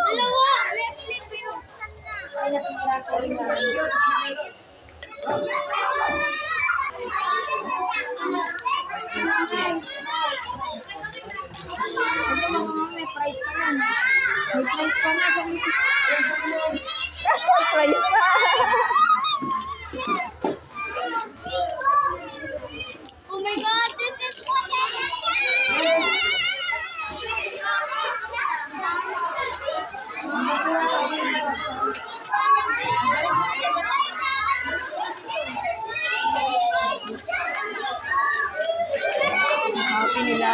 Dalawa! Let's leave binuksan na. Ay, nasira ko rin na. May price pa yan. May price pa na. Price pa. Oh my God, this is what I happy nila.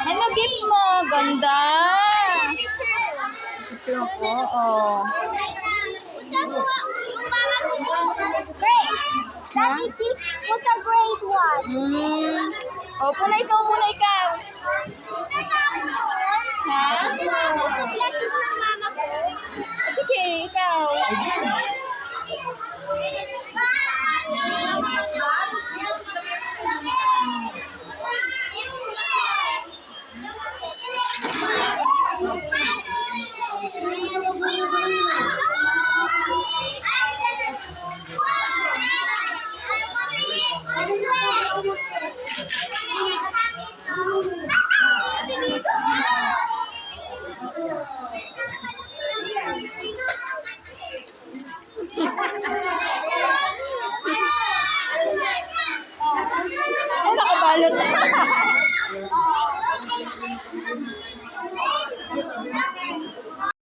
Ano gift mo? Ganda. Picture ko. Oh. Daddy, teach ko sa grade 1. Oh, puna ikaw, puna ikaw. Ha? Lesson ng mama ko. Sige, ikaw.